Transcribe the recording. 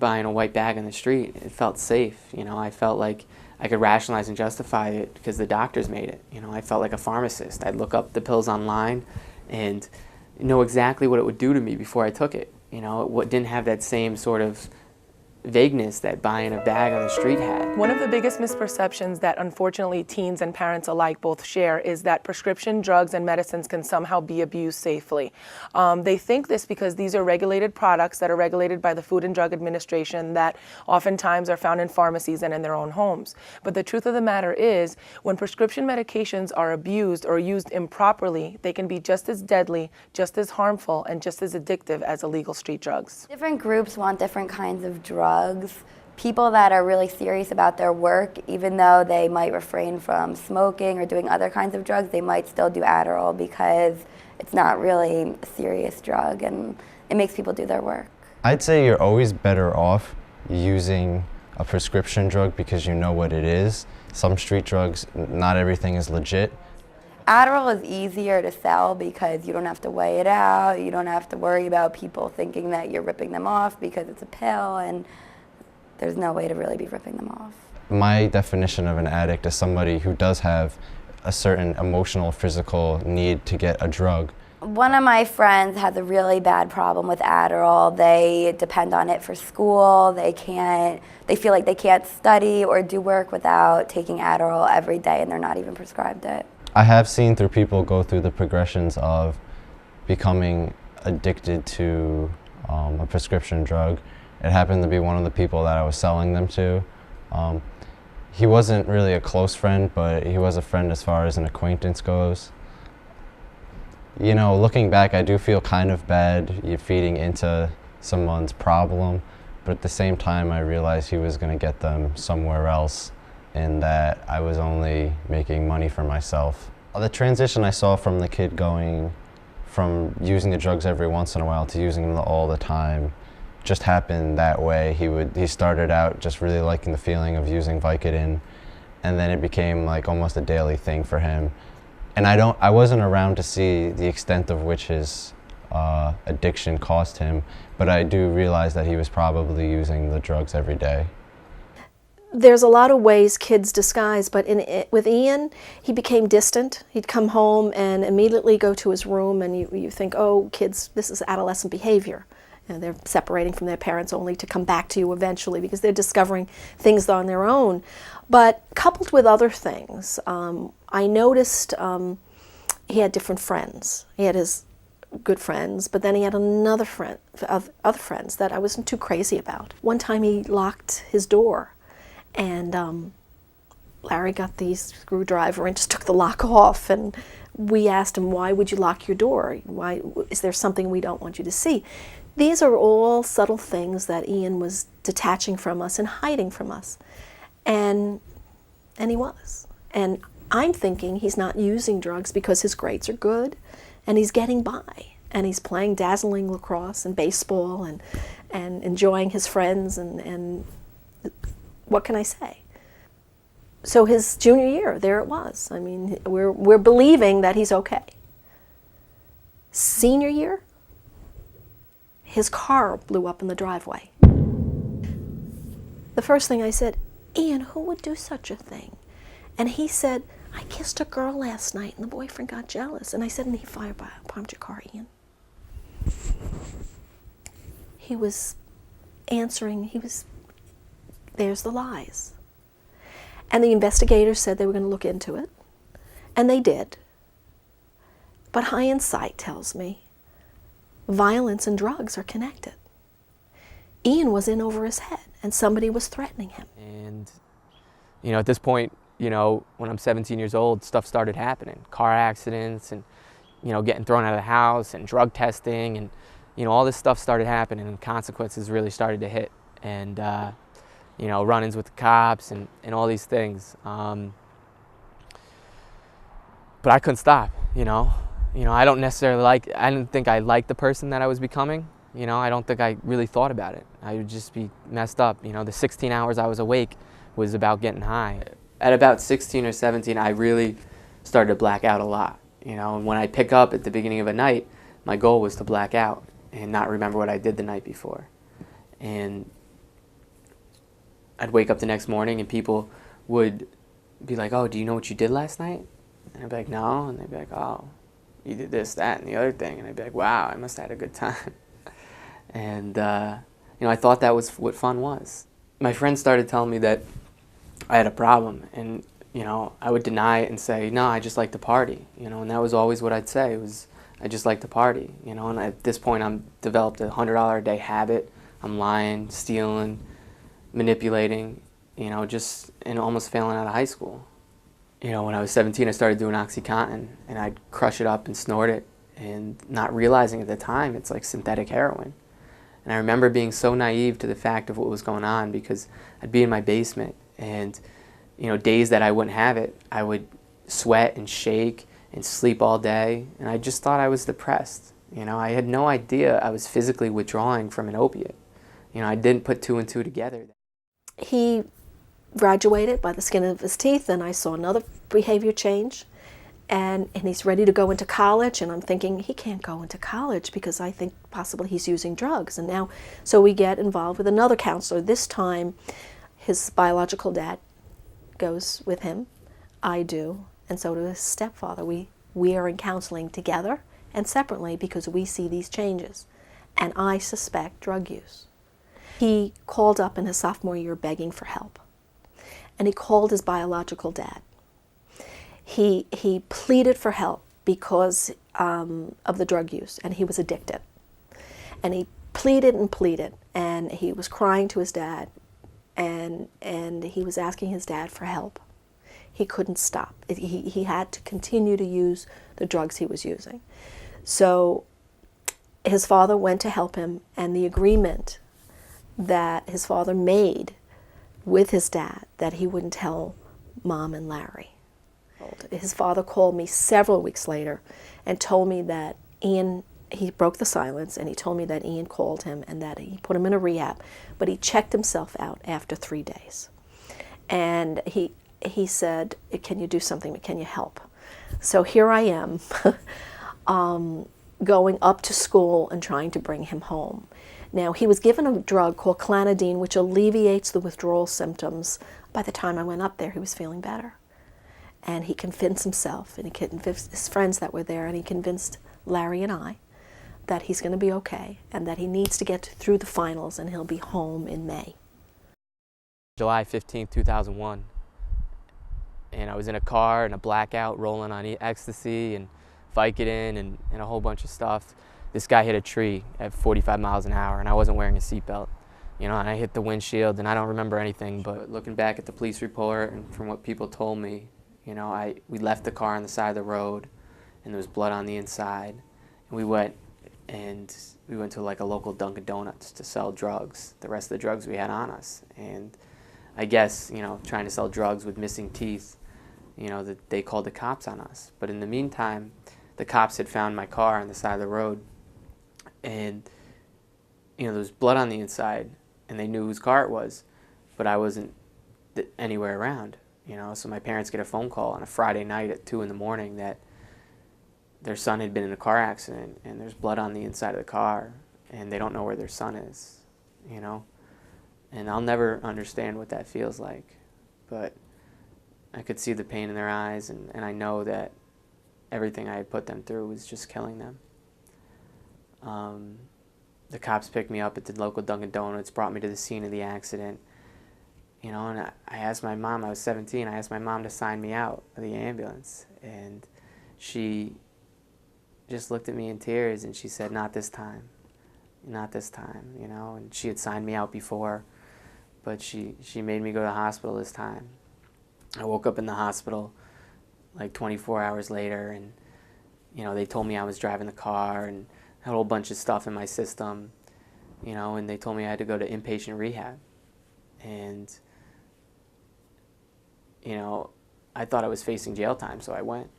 buying a white bag on the street. It felt safe, you know. I felt like I could rationalize and justify it because the doctors made it. You know, I felt like a pharmacist. I'd look up the pills online and know exactly what it would do to me before I took it. You know, it didn't have that same sort of vagueness that buying a bag on the street had. One of the biggest misperceptions that unfortunately teens and parents alike both share is that prescription drugs and medicines can somehow be abused safely. They think this because these are regulated products that are regulated by the Food and Drug Administration that oftentimes are found in pharmacies and in their own homes. But the truth of the matter is, when prescription medications are abused or used improperly, they can be just as deadly, just as harmful, and just as addictive as illegal street drugs. Different groups want different kinds of drugs. People that are really serious about their work, even though they might refrain from smoking or doing other kinds of drugs, they might still do Adderall because it's not really a serious drug and it makes people do their work. I'd say you're always better off using a prescription drug because you know what it is. Some street drugs, not everything is legit. Adderall is easier to sell because you don't have to weigh it out, you don't have to worry about people thinking that you're ripping them off because it's a pill, and there's no way to really be ripping them off. My definition of an addict is somebody who does have a certain emotional, physical need to get a drug. One of my friends has a really bad problem with Adderall. They depend on it for school. They feel like they can't study or do work without taking Adderall every day, and they're not even prescribed it. I have seen through people go through the progressions of becoming addicted to a prescription drug. It happened to be one of the people that I was selling them to. He wasn't really a close friend, but he was a friend as far as an acquaintance goes. You know, looking back, I do feel kind of bad you're feeding into someone's problem, but at the same time, I realized he was going to get them somewhere else, and that I was only making money for myself. The transition I saw from the kid going from using the drugs every once in a while to using them all the time just happened that way. He started out just really liking the feeling of using Vicodin, and then it became like almost a daily thing for him. And I wasn't around to see the extent of which his addiction cost him, but I do realize that he was probably using the drugs every day. There's a lot of ways kids disguise, but with Ian, he became distant. He'd come home and immediately go to his room, and you think, oh, kids, this is adolescent behavior. And they're separating from their parents only to come back to you eventually because they're discovering things on their own. But coupled with other things, I noticed he had different friends. He had his good friends, but then he had other friends that I wasn't too crazy about. One time he locked his door, and Larry got the screwdriver and just took the lock off, and we asked him, why would you lock your door? Why, is there something we don't want you to see? These are all subtle things that Ian was detaching from us and hiding from us. And he was. And I'm thinking he's not using drugs because his grades are good and he's getting by. And he's playing dazzling lacrosse and baseball and enjoying his friends and what can I say? So his junior year, there it was. I mean, we're believing that he's okay. Senior year, his car blew up in the driveway. The first thing I said, Ian, who would do such a thing? And he said, I kissed a girl last night and the boyfriend got jealous. And I said, and he firebombed your car, Ian. He was answering, there's the lies. And the investigators said they were going to look into it. And they did. But hindsight tells me violence and drugs are connected. Ian was in over his head and somebody was threatening him. And, you know, at this point, you know, when I'm 17 years old, stuff started happening. Car accidents and, you know, getting thrown out of the house and drug testing and, you know, all this stuff started happening and consequences really started to hit. And, you know, run-ins with the cops and all these things. But I couldn't stop, you know. I don't necessarily I didn't think I liked the person that I was becoming. You know, I don't think I really thought about it. I would just be messed up. You know, the 16 hours I was awake was about getting high. At about 16 or 17, I really started to black out a lot. You know, and when I pick up at the beginning of a night, my goal was to black out and not remember what I did the night before. And, I'd wake up the next morning and people would be like, "Oh, do you know what you did last night?" And I'd be like, "No." And they'd be like, "Oh, you did this, that, and the other thing." And I'd be like, "Wow, I must have had a good time." And, I thought that was what fun was. My friends started telling me that I had a problem, and, I would deny it and say, "No, I just like to party," and that was always what I'd say, was, "I just like to party," and at this point I'm developed a $100 a day habit. I'm lying, stealing, manipulating, just, and almost failing out of high school. When I was 17, I started doing OxyContin, and I'd crush it up and snort it, and not realizing at the time it's like synthetic heroin. And I remember being so naive to the fact of what was going on, because I'd be in my basement, and days that I wouldn't have it, I would sweat and shake and sleep all day, and I just thought I was depressed. I had no idea I was physically withdrawing from an opiate. I didn't put two and two together. He graduated by the skin of his teeth, and I saw another behavior change. And he's ready to go into college, and I'm thinking he can't go into college because I think possibly he's using drugs. And now, so we get involved with another counselor. This time, his biological dad goes with him. I do, and so does his stepfather. We are in counseling together and separately because we see these changes, and I suspect drug use. He called up in his sophomore year begging for help, and he called his biological dad. He pleaded for help because of the drug use, and he was addicted. And he pleaded and pleaded, and he was crying to his dad, and he was asking his dad for help. He couldn't stop. He had to continue to use the drugs he was using. So his father went to help him, and the agreement that his father made with his dad that he wouldn't tell Mom and Larry. His father called me several weeks later and told me that he broke the silence, and he told me that Ian called him and that he put him in a rehab, but he checked himself out after 3 days. And he said, "Can you do something? Can you help?" So here I am going up to school and trying to bring him home. Now, he was given a drug called clonidine, which alleviates the withdrawal symptoms. By the time I went up there, he was feeling better. And he convinced himself, and he convinced his friends that were there, and he convinced Larry and I that he's going to be okay, and that he needs to get through the finals, and he'll be home in May. July 15th, 2001, and I was in a car in a blackout rolling on ecstasy and Vicodin and a whole bunch of stuff. This guy hit a tree at 45 miles an hour, and I wasn't wearing a seatbelt. And I hit the windshield, and I don't remember anything, but looking back at the police report and from what people told me, we left the car on the side of the road, and there was blood on the inside. And we went to like a local Dunkin' Donuts to sell drugs, the rest of the drugs we had on us. And I guess, trying to sell drugs with missing teeth, that they called the cops on us. But in the meantime, the cops had found my car on the side of the road, and there was blood on the inside, and they knew whose car it was, but I wasn't anywhere around. So my parents get a phone call on a Friday night at 2 in the morning that their son had been in a car accident, and there's blood on the inside of the car, and they don't know where their son is, And I'll never understand what that feels like, but I could see the pain in their eyes, and I know that everything I had put them through was just killing them. The cops picked me up at the local Dunkin' Donuts, brought me to the scene of the accident. And I asked my mom, I was 17, I asked my mom to sign me out of the ambulance. And she just looked at me in tears, and she said, "Not this time, not this time," And she had signed me out before, but she made me go to the hospital this time. I woke up in the hospital like 24 hours later, and, they told me I was driving the car and had a whole bunch of stuff in my system, and they told me I had to go to inpatient rehab. And I thought I was facing jail time, so I went.